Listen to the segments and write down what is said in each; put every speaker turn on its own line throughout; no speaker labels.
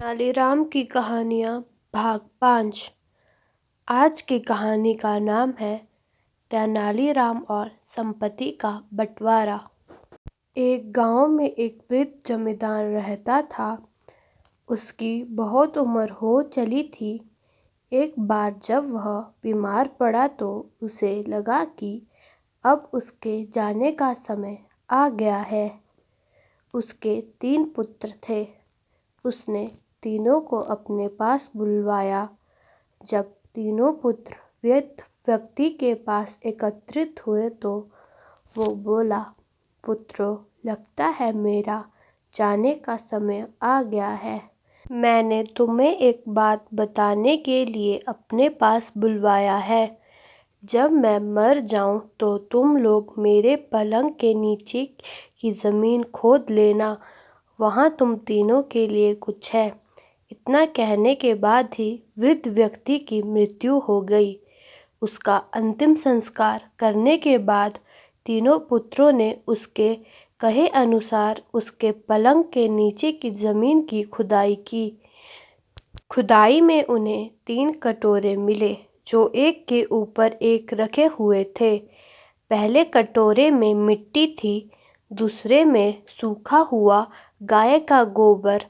तेनालीराम की कहानियाँ भाग 5। आज की कहानी का नाम है तेनालीराम और संपत्ति का बंटवारा। एक गांव में एक वृद्ध जमींदार रहता था। उसकी बहुत उम्र हो चली थी। एक बार जब वह बीमार पड़ा तो उसे लगा कि अब उसके जाने का समय आ गया है। उसके 3 पुत्र थे। उसने तीनों को अपने पास बुलवाया। जब तीनों पुत्र वृद्ध व्यक्ति के पास एकत्रित हुए तो वो बोला, पुत्रों, लगता है मेरा जाने का समय आ गया है। मैंने तुम्हें एक बात बताने के लिए अपने पास बुलवाया है। जब मैं मर जाऊं तो तुम लोग मेरे पलंग के नीचे की ज़मीन खोद लेना। वहाँ तुम तीनों के लिए कुछ है। इतना कहने के बाद ही वृद्ध व्यक्ति की मृत्यु हो गई। उसका अंतिम संस्कार करने के बाद तीनों पुत्रों ने उसके कहे अनुसार उसके पलंग के नीचे की ज़मीन की खुदाई की। खुदाई में उन्हें 3 कटोरे मिले जो एक के ऊपर एक रखे हुए थे। पहले कटोरे में मिट्टी थी, दूसरे में सूखा हुआ गाय का गोबर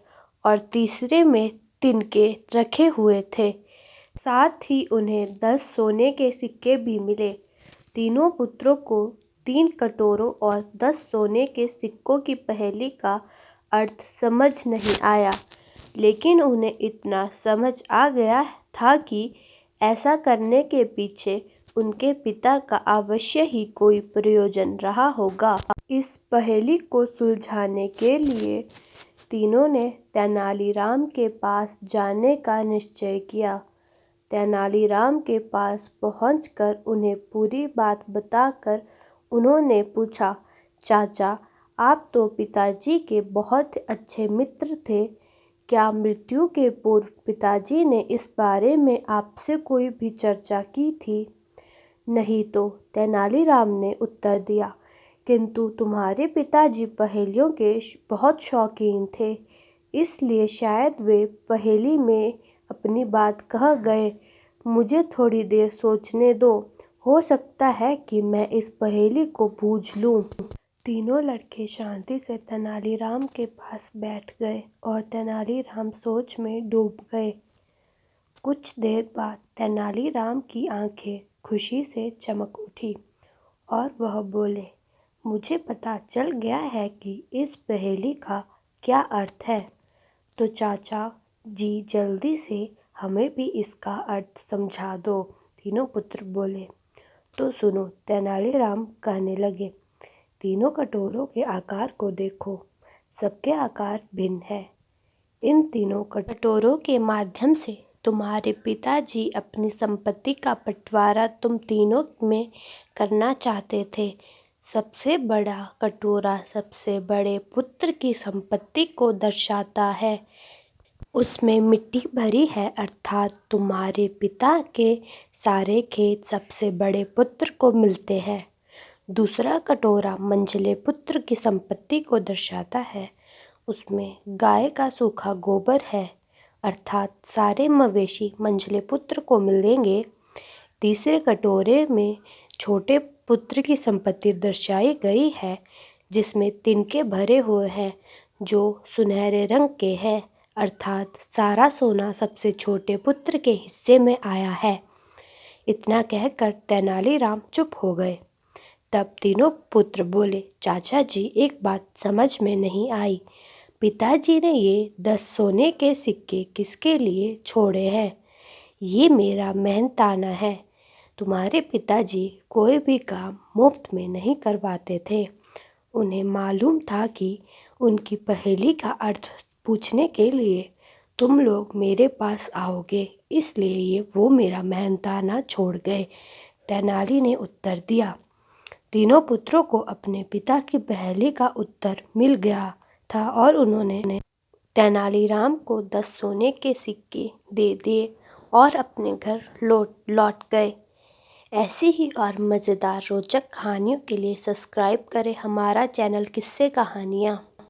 और तीसरे में तिनके रखे हुए थे। साथ ही उन्हें 10 सोने के सिक्के भी मिले। तीनों पुत्रों को 3 कटोरों और 10 सोने के सिक्कों की पहेली का अर्थ समझ नहीं आया, लेकिन उन्हें इतना समझ आ गया था कि ऐसा करने के पीछे उनके पिता का अवश्य ही कोई प्रयोजन रहा होगा। इस पहेली को सुलझाने के लिए तीनों ने तेनालीराम के पास जाने का निश्चय किया। तेनालीराम के पास पहुंचकर उन्हें पूरी बात बताकर उन्होंने पूछा, चाचा, आप तो पिताजी के बहुत अच्छे मित्र थे। क्या मृत्यु के पूर्व पिताजी ने इस बारे में आपसे कोई भी चर्चा की थी? नहीं तो, तेनालीराम ने उत्तर दिया, किंतु तुम्हारे पिताजी पहेलियों के बहुत शौकीन थे, इसलिए शायद वे पहेली में अपनी बात कह गए। मुझे थोड़ी देर सोचने दो, हो सकता है कि मैं इस पहेली को बूझ लूं। तीनों लड़के शांति से तेनालीराम के पास बैठ गए और तेनालीराम सोच में डूब गए। कुछ देर बाद तेनालीराम की आंखें खुशी से चमक उठी और वह बोले, मुझे पता चल गया है कि इस पहेली का क्या अर्थ है। तो चाचा जी जल्दी से हमें भी इसका अर्थ समझा दो। तीनों पुत्र बोले। तो सुनो, तेनालीराम कहने लगे, तीनों कटोरों के आकार को देखो, सबके आकार भिन्न है। इन तीनों कटोरों के माध्यम से तुम्हारे पिताजी अपनी संपत्ति का बंटवारा तुम तीनों में करना चाहते थे। सबसे बड़ा कटोरा सबसे बड़े पुत्र की संपत्ति को दर्शाता है। उसमें मिट्टी भरी है, अर्थात तुम्हारे पिता के सारे खेत सबसे बड़े पुत्र को मिलते हैं। दूसरा कटोरा मंझले पुत्र की संपत्ति को दर्शाता है। उसमें गाय का सूखा गोबर है, अर्थात सारे मवेशी मंझले पुत्र को मिलेंगे। तीसरे कटोरे में छोटे पुत्र की संपत्ति दर्शाई गई है, जिसमें तिनके भरे हुए हैं जो सुनहरे रंग के हैं, अर्थात सारा सोना सबसे छोटे पुत्र के हिस्से में आया है। इतना कहकर तेनालीराम चुप हो गए। तब तीनों पुत्र बोले, चाचा जी, एक बात समझ में नहीं आई। पिताजी ने ये 10 सोने के सिक्के किसके लिए छोड़े हैं? ये मेरा मेहनताना है। तुम्हारे पिताजी कोई भी काम मुफ्त में नहीं करवाते थे। उन्हें मालूम था कि उनकी पहेली का अर्थ पूछने के लिए तुम लोग मेरे पास आओगे, इसलिए वो मेरा मेहनताना छोड़ गए। तेनाली ने उत्तर दिया। तीनों पुत्रों को अपने पिता की पहेली का उत्तर मिल गया था और उन्होंने तेनालीराम को 10 सोने के सिक्के दे दिए और अपने घर लौट गए। ऐसी ही और मज़ेदार रोचक कहानियों के लिए सब्सक्राइब करें हमारा चैनल किस्से कहानियाँ।